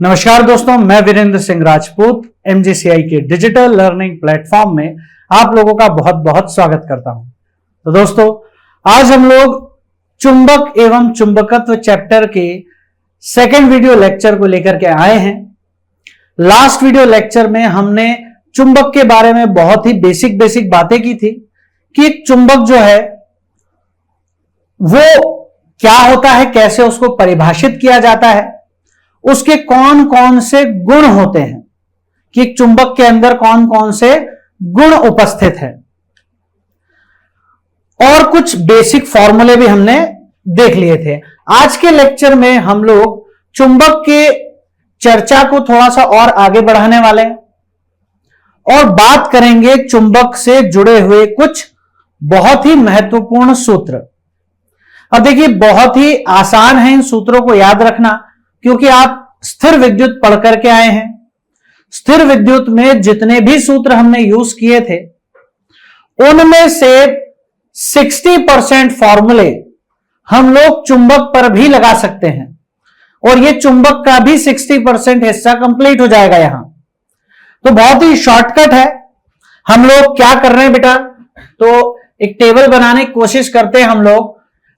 नमस्कार दोस्तों, मैं वीरेंद्र सिंह राजपूत एमजीसीआई के डिजिटल लर्निंग प्लेटफॉर्म में आप लोगों का बहुत बहुत स्वागत करता हूं। तो दोस्तों, आज हम लोग चुंबक एवं चुंबकत्व चैप्टर के सेकंड वीडियो लेक्चर को लेकर के आए हैं। लास्ट वीडियो लेक्चर में हमने चुंबक के बारे में बहुत ही बेसिक बातें की थी कि एक चुंबक जो है वो क्या होता है, कैसे उसको परिभाषित किया जाता है, उसके कौन कौन से गुण होते हैं कि एक चुंबक के अंदर कौन कौन से गुण उपस्थित है, और कुछ बेसिक फॉर्मूले भी हमने देख लिए थे। आज के लेक्चर में हम लोग चुंबक के चर्चा को थोड़ा सा और आगे बढ़ाने वाले हैं और बात करेंगे चुंबक से जुड़े हुए कुछ बहुत ही महत्वपूर्ण सूत्र। अब देखिए, बहुत ही आसान है इन सूत्रों को याद रखना, क्योंकि आप स्थिर विद्युत पढ़ करके आए हैं। स्थिर विद्युत में जितने भी सूत्र हमने यूज किए थे उनमें से 60% फॉर्मूले हम लोग चुंबक पर भी लगा सकते हैं, और ये चुंबक का भी 60% हिस्सा कंप्लीट हो जाएगा यहां। तो बहुत ही शॉर्टकट है। हम लोग क्या कर रहे हैं बेटा, तो एक टेबल बनाने की कोशिश करते हैं हम लोग।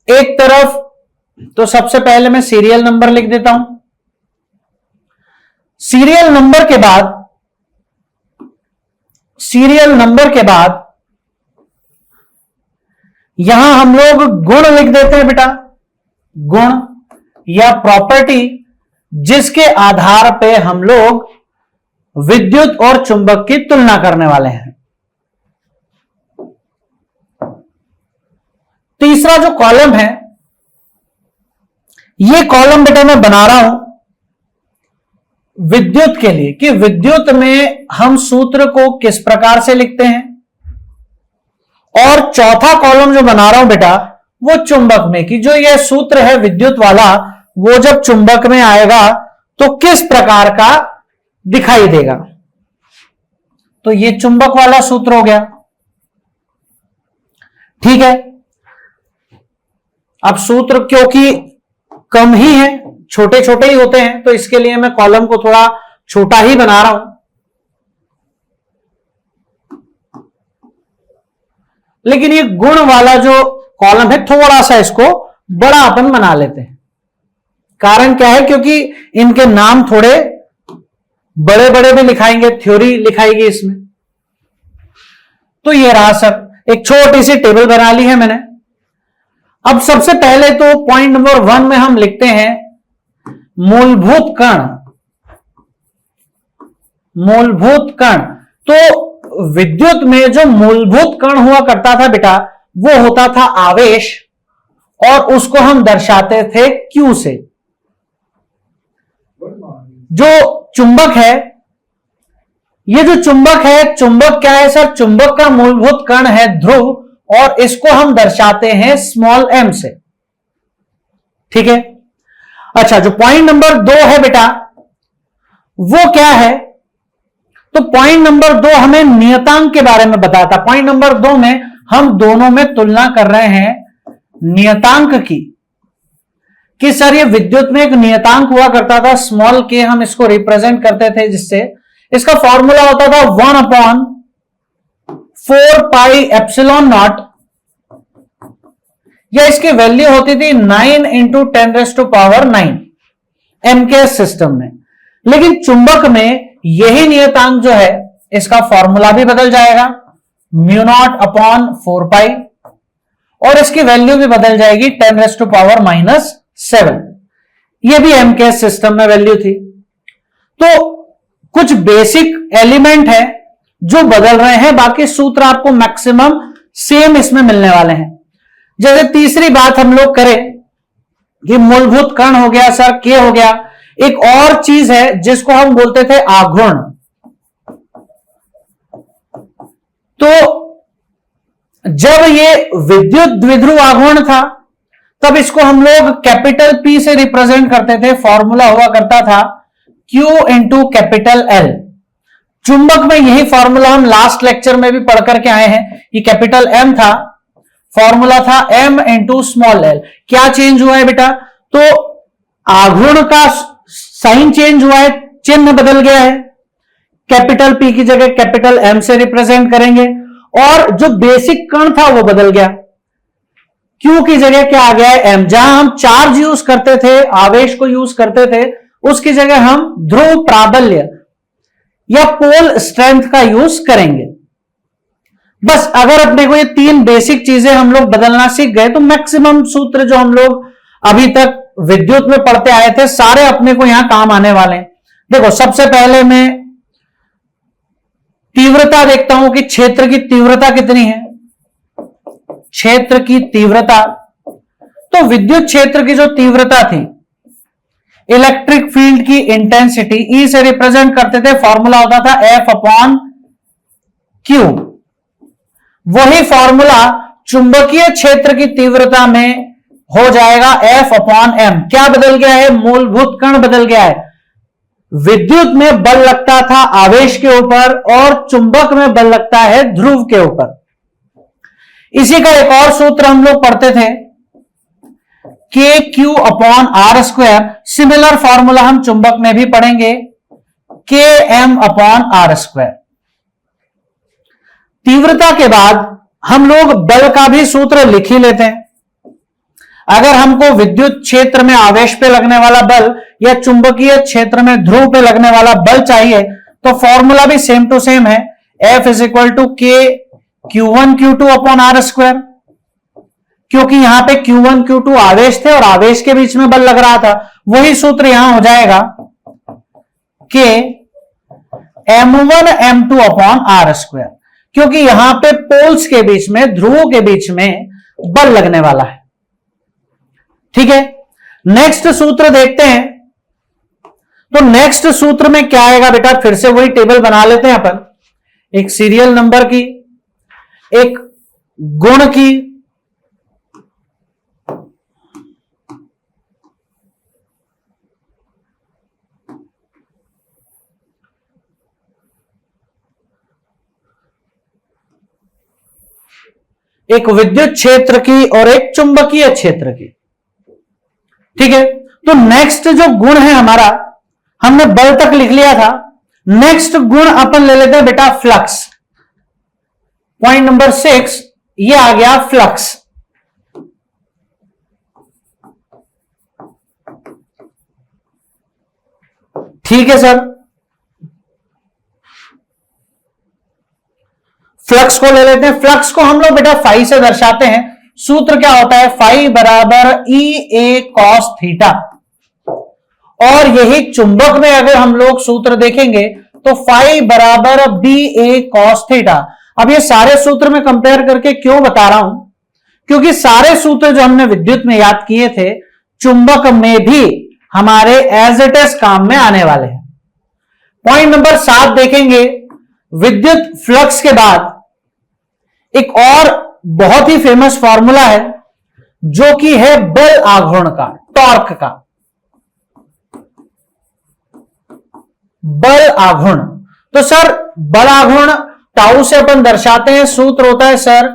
एक तरफ तो सबसे पहले मैं सीरियल नंबर लिख देता हूं। सीरियल नंबर के बाद यहां हम लोग गुण लिख देते हैं बेटा, गुण या प्रॉपर्टी, जिसके आधार पे हम लोग विद्युत और चुंबक की तुलना करने वाले हैं। तीसरा जो कॉलम है, ये कॉलम बेटा मैं बना रहा हूं विद्युत के लिए, कि विद्युत में हम सूत्र को किस प्रकार से लिखते हैं, और चौथा कॉलम जो बना रहा हूं बेटा वो चुंबक में, कि जो यह सूत्र है विद्युत वाला, वो जब चुंबक में आएगा तो किस प्रकार का दिखाई देगा। तो ये चुंबक वाला सूत्र हो गया, ठीक है। अब सूत्र क्योंकि कम ही है, छोटे छोटे ही होते हैं, तो इसके लिए मैं कॉलम को थोड़ा छोटा ही बना रहा हूं। लेकिन ये गुण वाला जो कॉलम है, थोड़ा सा इसको बड़ा अपन बना लेते हैं। कारण क्या है, क्योंकि इनके नाम थोड़े बड़े बड़े भी लिखाएंगे, थ्योरी लिखाएगी इसमें। तो ये रहा सर, एक छोटी सी टेबल बना ली है मैंने। अब सबसे पहले तो पॉइंट नंबर 1 में हम लिखते हैं मूलभूत कण। मूलभूत कण, तो विद्युत में जो मूलभूत कण हुआ करता था बेटा, वो होता था आवेश, और उसको हम दर्शाते थे Q से। जो चुंबक है, ये जो चुंबक है, चुंबक क्या है सर, चुंबक का मूलभूत कण है ध्रुव, और इसको हम दर्शाते हैं स्मॉल m से, ठीक है। अच्छा, जो पॉइंट नंबर 2 है बेटा, वो क्या है, तो पॉइंट नंबर 2 हमें नियतांक के बारे में बताता। पॉइंट नंबर 2 में हम दोनों में तुलना कर रहे हैं नियतांक की, कि सर ये विद्युत में एक नियतांक हुआ करता था स्मॉल k, हम इसको रिप्रेजेंट करते थे, जिससे इसका फॉर्मूला होता था 1/4 पाई एप्सिलॉन नॉट, या इसकी वैल्यू होती थी 9 × 10⁻⁹ एमकेएस सिस्टम में। लेकिन चुंबक में यही नियतांक जो है, इसका फॉर्मूला भी बदल जाएगा, μ0/4 पाई, और इसकी वैल्यू भी बदल जाएगी 10⁻⁷ ये भी एमकेएस सिस्टम में वैल्यू थी। तो कुछ बेसिक एलिमेंट है जो बदल रहे हैं, बाकी सूत्र आपको मैक्सिमम सेम इसमें मिलने वाले हैं। जैसे तीसरी बात हम लोग करें कि मूलभूत कण हो गया सर, K हो गया, एक और चीज है जिसको हम बोलते थे आघूर्ण। तो जब ये विद्युत द्विध्रुव आघूर्ण था, तब इसको हम लोग कैपिटल P से रिप्रेजेंट करते थे। फॉर्मूला हुआ करता था Q × कैपिटल L। चुंबक में यही फॉर्मूला हम लास्ट लेक्चर में भी पढ़ करके आए हैं। ये कैपिटल M था, फॉर्मूला था M × स्मॉल l। क्या चेंज हुआ है बेटा, तो आघूर्ण का साइन चेंज हुआ है, चिन्ह बदल गया है, कैपिटल पी की जगह कैपिटल एम से रिप्रेजेंट करेंगे, और जो बेसिक कण था वो बदल गया, क्यू की जगह क्या आ गया है, एम। जहां हम चार्ज यूज करते थे, आवेश को यूज करते थे, उसकी जगह हम ध्रुव प्राबल्य या पोल स्ट्रेंथ का यूज करेंगे। बस अगर अपने को ये तीन बेसिक चीजें हम लोग बदलना सीख गए तो मैक्सिमम सूत्र जो हम लोग अभी तक विद्युत में पढ़ते आए थे सारे अपने को यहां काम आने वाले हैं। देखो, सबसे पहले मैं तीव्रता देखता हूं कि क्षेत्र की तीव्रता कितनी है। क्षेत्र की तीव्रता, तो विद्युत क्षेत्र की जो तीव्रता थी, इलेक्ट्रिक फील्ड की इंटेंसिटी ई से रिप्रेजेंट करते थे, फॉर्मूला होता था एफ अपॉन क्यू। वही फॉर्मूला चुंबकीय क्षेत्र की तीव्रता में हो जाएगा एफ अपॉन एम। क्या बदल गया है, मूलभूत कण बदल गया है। विद्युत में बल लगता था आवेश के ऊपर और चुंबक में बल लगता है ध्रुव के ऊपर। इसी का एक और सूत्र हम लोग पढ़ते थे, के q upon r square. Similar formula हम चुंबक में भी पढ़ेंगे, के एम अपॉन आर स्क्वायर। तीव्रता के बाद हम लोग बल का भी सूत्र लिख ही लेते हैं। अगर हमको विद्युत क्षेत्र में आवेश पे लगने वाला बल या चुंबकीय क्षेत्र में ध्रुव पे लगने वाला बल चाहिए तो फॉर्मूला भी सेम टू सेम है, एफ इज इक्वल टू के Q1 Q2 upon r square. क्योंकि यहां पे Q1 Q2 आवेश थे और आवेश के बीच में बल लग रहा था, वही सूत्र यहां हो जाएगा कि M1 M2 upon r square, क्योंकि यहां पे पोल्स के बीच में, ध्रुवों के बीच में बल लगने वाला है। ठीक है, नेक्स्ट सूत्र देखते हैं। तो नेक्स्ट सूत्र में क्या आएगा बेटा, फिर से वही टेबल बना लेते हैं अपन, एक सीरियल नंबर की, एक गुण की, एक विद्युत क्षेत्र की और एक चुंबकीय क्षेत्र की। ठीक है, तो नेक्स्ट जो गुण है हमारा, हमने बल तक लिख लिया था, नेक्स्ट गुण अपन ले लेते हैं बेटा फ्लक्स। पॉइंट नंबर 6 ये आ गया फ्लक्स। ठीक है सर, फ्लक्स को ले लेते हैं। फ्लक्स को हम लोग बेटा फाई से दर्शाते हैं। सूत्र क्या होता है, फाई बराबर ई ए कॉस थीटा। और यही चुंबक में अगर हम लोग सूत्र देखेंगे तो फाई बराबर बी ए कॉस थीटा। अब ये सारे सूत्र में कंपेयर करके क्यों बता रहा हूं, क्योंकि सारे सूत्र जो हमने विद्युत में याद किए थे चुंबक में भी हमारे एज इट इज काम में आने वाले हैं। पॉइंट नंबर 7 देखेंगे, विद्युत फ्लक्स के बाद एक और बहुत ही फेमस फॉर्मूला है जो कि है बल आघूर्ण का, टॉर्क का। बल आघूर्ण, तो सर बल आघूर्ण टाउ से अपन दर्शाते हैं, सूत्र होता है सर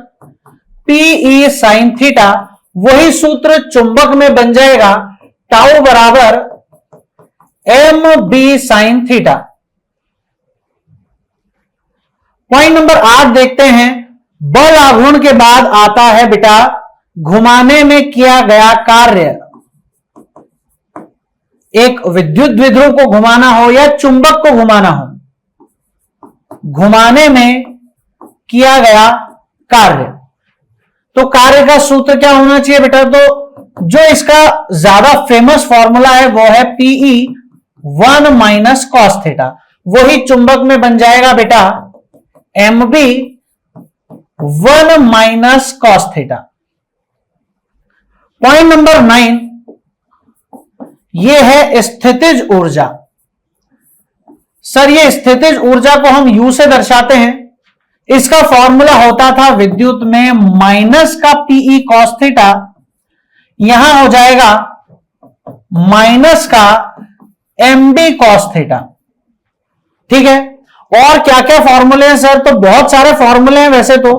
पीई साइन थीटा। वही सूत्र चुंबक में बन जाएगा टाउ बराबर m b sine theta. Point number 8 देखते हैं, बल आघूर्ण के बाद आता है बेटा घुमाने में किया गया कार्य। एक विद्युत द्विध्रुव को घुमाना हो या चुंबक को घुमाना हो, घुमाने में किया गया कार्य, तो कार्य का सूत्र क्या होना चाहिए बेटा, तो जो इसका ज्यादा फेमस फॉर्मूला है वो है पीई 1 माइनस कॉस थीटा। वही चुंबक में बन जाएगा बेटा m b 1 minus cos theta. Point number 9 ये है स्थितिज ऊर्जा। सर ये स्थितिज ऊर्जा को हम यू से दर्शाते हैं। इसका फॉर्मूला होता था विद्युत में माइनस का पीई कॉस थीटा, यहां हो जाएगा माइनस का एम बी कॉस थीटा। ठीक है, और क्या क्या फॉर्मूले हैं सर, तो बहुत सारे फॉर्मूले हैं वैसे तो।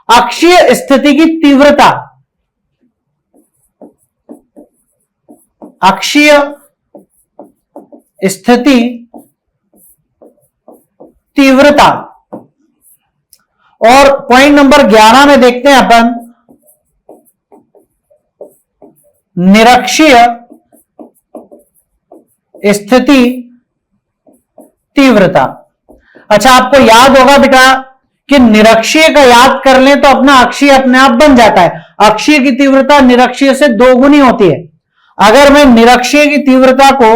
अक्षीय स्थिति की तीव्रता, अक्षीय स्थिति तीव्रता। और पॉइंट नंबर 11 में देखते हैं अपन निरक्षीय स्थिति तीव्रता। अच्छा, आपको याद होगा बेटा कि निरक्षीय का याद कर लें तो अपना अक्षीय अपने आप बन जाता है। अक्षीय की तीव्रता निरक्षीय से 2 गुनी होती है। अगर मैं निरक्षीय की तीव्रता को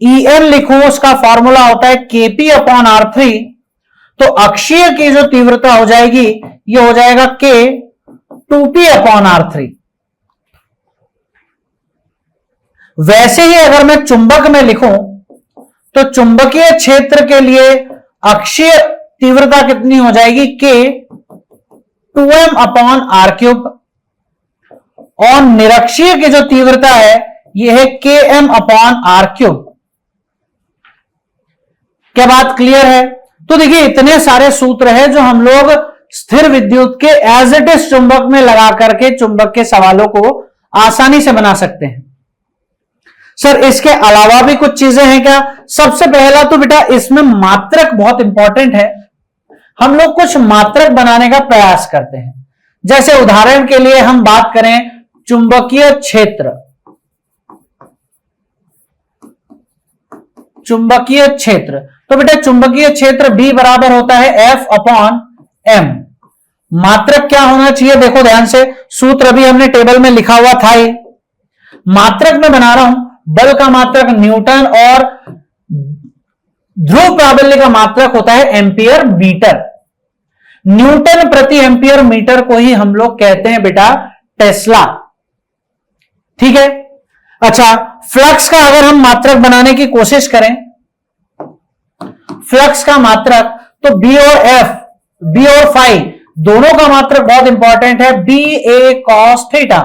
En लिखूं, उसका फॉर्मूला होता है Kp/R3, तो अक्षीय की जो तीव्रता हो जाएगी ये हो जाएगा K 2P/R3। वैसे ही अगर मैं चुंबक में लिखूं तो चुंबकीय क्षेत्र के लिए अक्षीय तीव्रता कितनी हो जाएगी? K 2M/R3। और निरक्षीय की जो तीव्रता है यह है Km/R3। क्या बात क्लियर है? तो देखिए, इतने सारे सूत्र हैं जो हम लोग स्थिर विद्युत के एज इट इज चुंबक में लगा करके चुंबक के सवालों को आसानी से बना सकते हैं। सर, इसके अलावा भी कुछ चीजें हैं क्या? सबसे पहला तो बेटा इसमें मात्रक बहुत इंपॉर्टेंट है। हम लोग कुछ मात्रक बनाने का प्रयास करते हैं। जैसे उदाहरण के लिए हम बात करें चुंबकीय क्षेत्र। चुंबकीय क्षेत्र, तो बेटा चुंबकीय क्षेत्र B बराबर होता है F/m। मात्रक क्या होना चाहिए? देखो ध्यान से, सूत्र अभी हमने टेबल में लिखा हुआ था ही। मात्रक में बना रहा हूं, बल का मात्रक न्यूटन और ध्रुव प्राबल्य का मात्रक होता है एम्पियर मीटर। न्यूटन प्रति एम्पियर मीटर को ही हम लोग कहते हैं बेटा टेस्ला। ठीक है। अच्छा, फ्लक्स का अगर हम मात्रक बनाने की कोशिश करें, फ्लक्स का मात्रक, तो बी और एफ, बी और फाई दोनों का मात्रक बहुत इंपॉर्टेंट है, बी ए कॉस थीटा।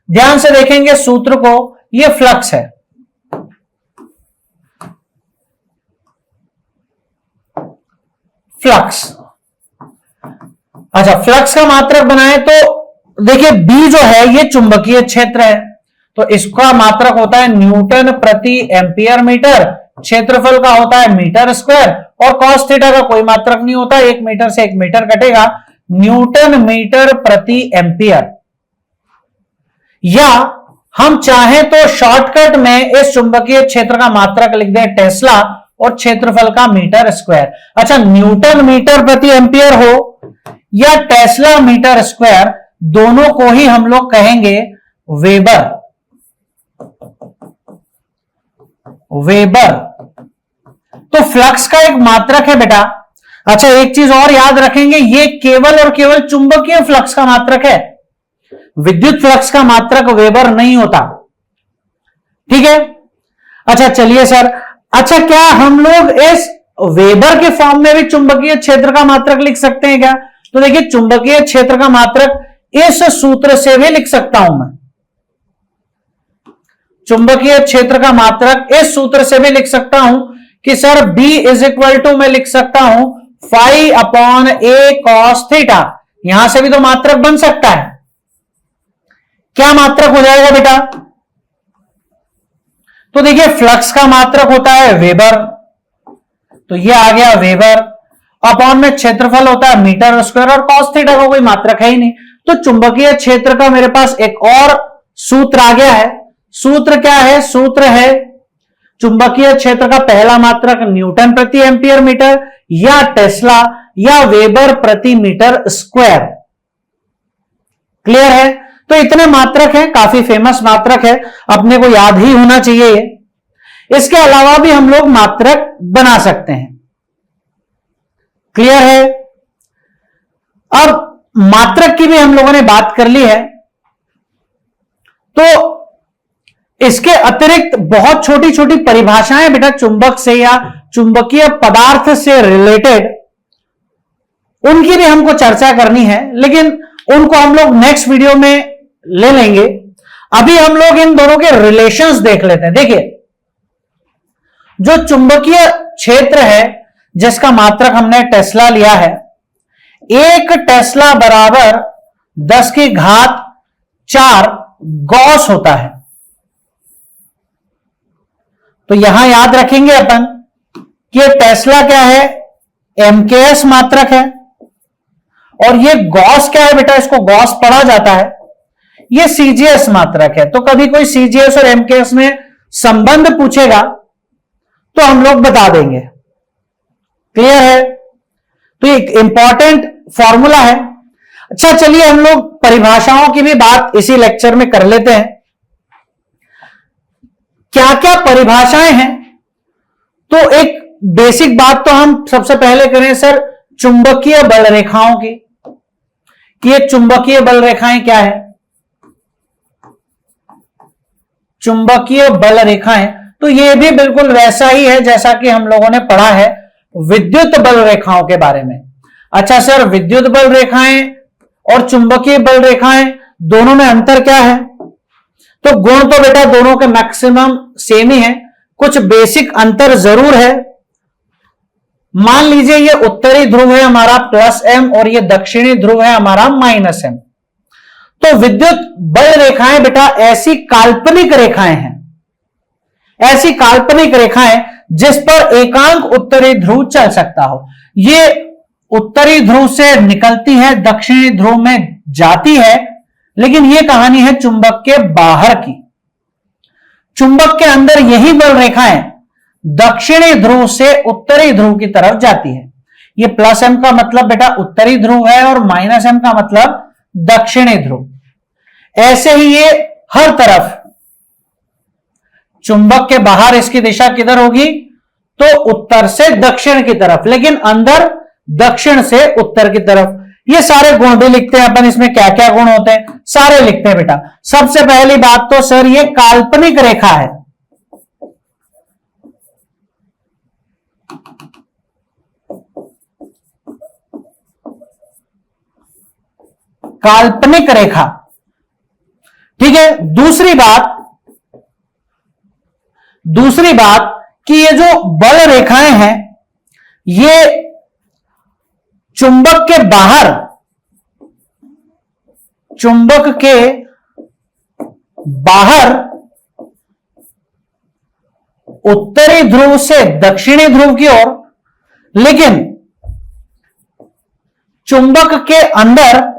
ध्यान से देखेंगे सूत्र को, यह फ्लक्स है। फ्लक्स। अच्छा, फ्लक्स का मात्रक बनाए तो देखिए बी जो है यह चुंबकीय क्षेत्र है, तो इसका मात्रक होता है न्यूटन प्रति एम्पियर मीटर, क्षेत्रफल का होता है मीटर स्क्वायर, और कॉस थीटा का कोई मात्रक नहीं होता, 1 मीटर से 1 मीटर कटेगा, न्यूटन मीटर प्रति एम्पियर। या हम चाहें तो शॉर्टकट में इस चुंबकीय क्षेत्र का मात्रक लिख दें टेस्ला और क्षेत्रफल का मीटर स्क्वायर। अच्छा, न्यूटन मीटर प्रति एम्पियर हो या टेस्ला मीटर स्क्वायर, दोनों को ही हम लोग कहेंगे वेबर। वेबर तो फ्लक्स का एक मात्रक है बेटा। अच्छा, एक चीज और याद रखेंगे, ये केवल और केवल चुंबकीय फ्लक्स का मात्रक है, विद्युत फ्लक्स का मात्रक वेबर नहीं होता। ठीक है। अच्छा चलिए सर, अच्छा क्या हम लोग इस वेबर के फॉर्म में भी चुंबकीय क्षेत्र का मात्रक लिख सकते हैं क्या? तो देखिए, चुंबकीय क्षेत्र का मात्रक इस सूत्र से भी लिख सकता हूं मैं। चुंबकीय क्षेत्र का मात्रक इस सूत्र से भी लिख सकता हूं कि sir B is equal to मैं लिख सकता हूं phi upon a cos theta. यहां से भी तो मात्रक बन सकता है। क्या मात्रक हो जाएगा बेटा? तो देखिए, फ्लक्स का मात्रक होता है वेबर, तो ये आ गया वेबर, अपॉन में क्षेत्रफल होता है मीटर स्क्वायर, और कॉस थीटा का कोई मात्रक है ही नहीं। तो चुंबकीय क्षेत्र का मेरे पास एक और सूत्र आ गया है। सूत्र क्या है? सूत्र है चुंबकीय क्षेत्र का पहला मात्रक न्यूटन प्रति एम्पियर मीटर या टेस्ला या वेबर प्रति मीटर स्क्वायर। क्लियर है? तो इतने मात्रक हैं, काफी फेमस मात्रक है, अपने को याद ही होना चाहिए। इसके अलावा भी हम लोग मात्रक बना सकते हैं। क्लियर है? अब मात्रक की भी हम लोगों ने बात कर ली है, तो इसके अतिरिक्त बहुत छोटी छोटी परिभाषाएं बेटा चुंबक से या चुंबकीय पदार्थ से रिलेटेड, उनकी भी हमको चर्चा करनी है, लेकिन उनको हम लोग नेक्स्ट वीडियो में ले लेंगे। अभी हम लोग इन दोनों के रिलेशंस देख लेते हैं। देखिए, जो चुंबकीय क्षेत्र है जिसका मात्रक हमने टेस्ला लिया है, 1 टेस्ला बराबर 10⁴ गॉस होता है। तो यहां याद रखेंगे अपन कि टेस्ला क्या है, एमकेएस मात्रक है, और ये गॉस क्या है बेटा, इसको गॉस पढ़ा जाता है, ये सीजीएस मात्रक है। तो कभी कोई सीजीएस और एमकेएस में संबंध पूछेगा तो हम लोग बता देंगे। क्लियर है? तो एक इंपॉर्टेंट फॉर्मूला है। अच्छा चलिए हम लोग परिभाषाओं की भी बात इसी लेक्चर में कर लेते हैं। क्या क्या परिभाषाएं हैं? तो एक बेसिक बात तो हम सबसे पहले करें सर चुंबकीय बल रेखाओं की, कि ये चुंबकीय बल रेखाएं क्या है। चुंबकीय बल रेखाएं, तो ये भी बिल्कुल वैसा ही है जैसा कि हम लोगों ने पढ़ा है विद्युत बल रेखाओं के बारे में। अच्छा सर, विद्युत बल रेखाएं और चुंबकीय बल रेखाएं दोनों में अंतर क्या है? तो गुण तो बेटा दोनों के मैक्सिमम सेम ही है, कुछ बेसिक अंतर जरूर है। मान लीजिए ये उत्तरी ध्रुव है हमारा +m और ये दक्षिणी ध्रुव है हमारा -m। तो विद्युत बल रेखाएं बेटा ऐसी काल्पनिक रेखाएं हैं, ऐसी काल्पनिक रेखाएं जिस पर एकांक उत्तरी ध्रुव चल सकता हो। ये उत्तरी ध्रुव से निकलती है, दक्षिणी ध्रुव में जाती है, लेकिन ये कहानी है चुंबक के बाहर की। चुंबक के अंदर यही बल रेखाएं दक्षिणी ध्रुव से उत्तरी ध्रुव की तरफ जाती है। ये +m का मतलब बेटा उत्तरी ध्रुव है और -m का मतलब दक्षिणी ध्रुव। ऐसे ही ये हर तरफ, चुंबक के बाहर इसकी दिशा किधर होगी? तो उत्तर से दक्षिण की तरफ, लेकिन अंदर दक्षिण से उत्तर की तरफ। ये सारे गुण भी लिखते हैं अपन, इसमें क्या क्या गुण होते हैं सारे लिखते हैं बेटा। सबसे पहली बात तो सर ये काल्पनिक रेखा है। काल्पनिक रेखा, ठीक है। दूसरी बात कि ये जो बल रेखाएं हैं ये चुंबक के बाहर, चुंबक के बाहर उत्तरी ध्रुव से दक्षिणी ध्रुव की ओर, लेकिन चुंबक के अंदर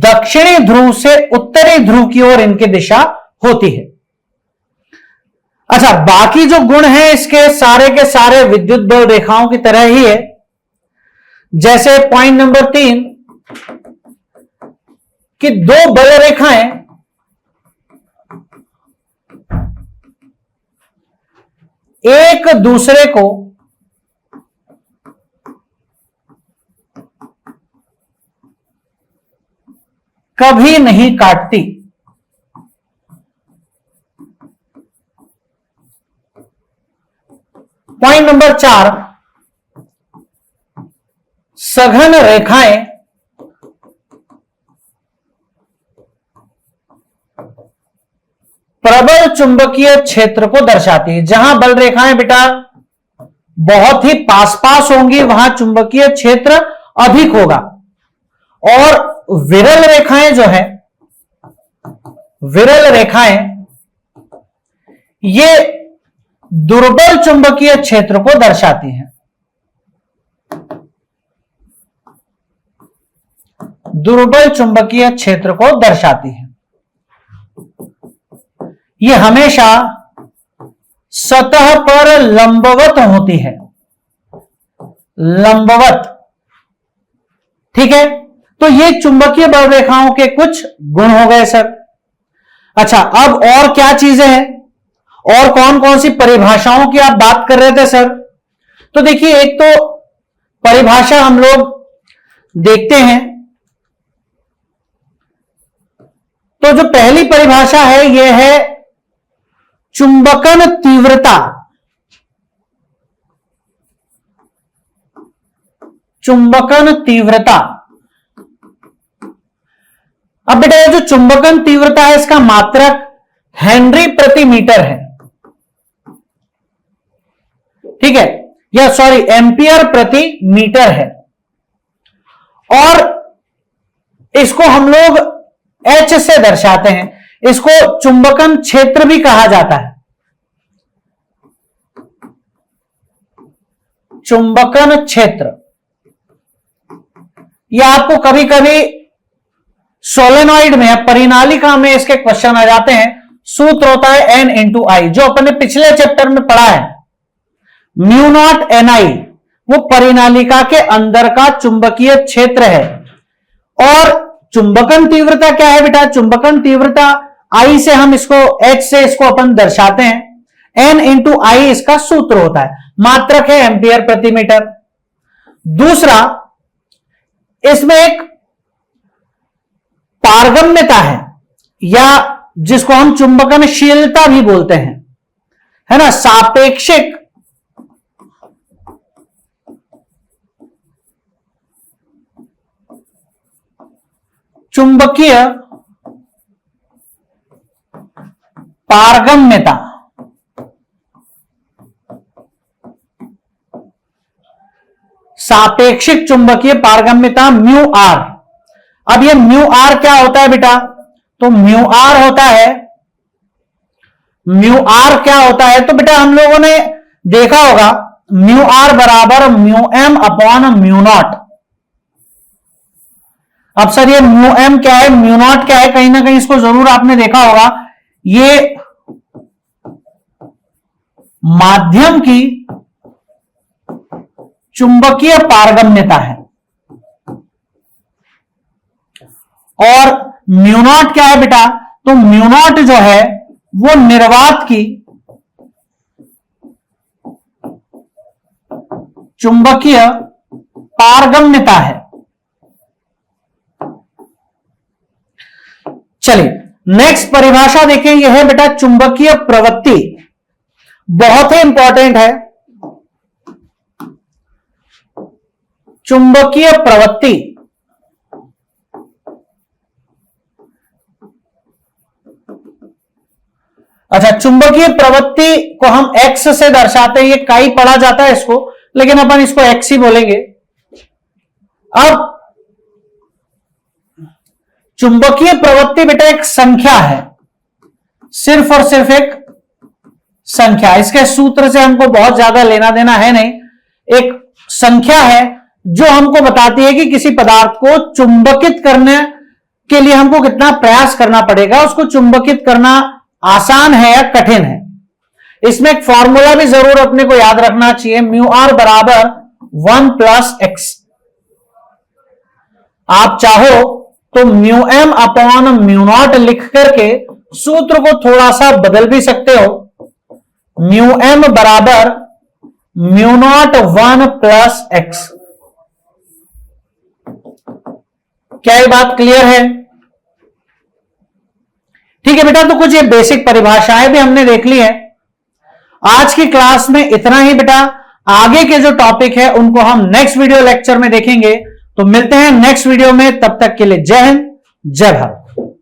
दक्षिणी ध्रुव से उत्तरी ध्रुव की ओर इनकी दिशा होती है। अच्छा, बाकी जो गुण हैं इसके सारे के सारे विद्युत बल रेखाओं की तरह ही है। जैसे पॉइंट नंबर 3 कि दो बल रेखाएं एक दूसरे को कभी नहीं काटती। पॉइंट नंबर 4 सघन रेखाएं प्रबल चुंबकीय क्षेत्र को दर्शाती है। जहां बल रेखाएं बेटा बहुत ही पास पास होंगी वहां चुंबकीय क्षेत्र अधिक होगा, और विरल रेखाएं जो है, विरल रेखाएं ये दुर्बल चुंबकीय क्षेत्र को दर्शाती हैं। दुर्बल चुंबकीय क्षेत्र को दर्शाती हैं। ये हमेशा सतह पर लंबवत होती है, लंबवत, ठीक है। तो ये चुंबकीय बल रेखाओं के कुछ गुण हो गए सर। अच्छा, अब और क्या चीजें हैं, और कौन कौन सी परिभाषाओं की आप बात कर रहे थे सर? तो देखिए, एक तो परिभाषा हम लोग देखते हैं। तो जो पहली परिभाषा है यह है चुंबकन तीव्रता। चुंबकन तीव्रता। अब बेटा ये जो चुंबकन तीव्रता है इसका मात्रक हेनरी प्रति मीटर है, ठीक है, या सॉरी एम्पियर प्रति मीटर है। और इसको हम लोग H से दर्शाते हैं। इसको चुंबकन क्षेत्र भी कहा जाता है। चुंबकन क्षेत्र, यह आपको कभी कभी सोलेनॉइड में, परिनालिका में इसके क्वेश्चन आ जाते हैं। सूत्र होता है N इंटू आई, जो अपन ने पिछले चैप्टर में पढ़ा है। म्यू नॉट NI वो परिनालिका के अंदर का चुंबकीय क्षेत्र है। और चुंबकन तीव्रता क्या है बेटा? चुंबकन तीव्रता I से हम इसको, H से इसको अपन दर्शाते हैं। N इंटू आई इसका सूत्र होता है, मात्रक है एम्पियर प्रति मीटर। दूसरा, इसमें एक पारगम्यता है, या जिसको हम चुंबकनशीलता भी बोलते हैं, है ना, सापेक्षिक चुंबकीय पारगम्यता। सापेक्षिक चुंबकीय पारगम्यता म्यू आर। अब ये म्यू आर क्या होता है बेटा? तो म्यू आर होता है, म्यू आर क्या होता है? तो बेटा हम लोगों ने देखा होगा म्यू आर बराबर mu m upon mu naught. अब सर ये म्यू एम क्या है, म्यू नॉट क्या है? कहीं ना कहीं इसको जरूर आपने देखा होगा। ये माध्यम की चुंबकीय पारगम्यता है। और म्यू नॉट क्या है बेटा? तो म्यू नॉट जो है वो निर्वात की चुंबकीय पारगम्यता है। चलिए नेक्स्ट परिभाषा देखें, यह है बेटा चुंबकीय प्रवृत्ति। बहुत ही इंपॉर्टेंट है चुंबकीय प्रवृत्ति। अच्छा, चुंबकीय प्रवृत्ति को हम एक्स से दर्शाते हैं। ये काई पढ़ा जाता है इसको, लेकिन अपन इसको एक्स ही बोलेंगे। अब चुंबकीय प्रवृत्ति बेटा एक संख्या है, सिर्फ और सिर्फ एक संख्या। इसके सूत्र से हमको बहुत ज्यादा लेना देना है नहीं। एक संख्या है जो हमको बताती है कि किसी पदार्थ को चुंबकित करने के लिए हमको कितना प्रयास करना पड़ेगा, उसको चुंबकित करना आसान है या कठिन है। इसमें एक फॉर्मूला भी जरूर अपने को याद रखना चाहिए, म्यू आर बराबर 1 प्लस एक्स। आप चाहो तो mu m upon mu naught लिख करके सूत्र को थोड़ा सा बदल भी सकते हो। म्यू एम बराबर म्यू नॉट 1 प्लस एक्स। क्या ये बात क्लियर है? ठीक है बेटा, तो कुछ ये बेसिक परिभाषाएं भी हमने देख ली है। आज की क्लास में इतना ही बेटा। आगे के जो टॉपिक है उनको हम नेक्स्ट वीडियो लेक्चर में देखेंगे। तो मिलते हैं नेक्स्ट वीडियो में, तब तक के लिए जय हिंद, जय भारत।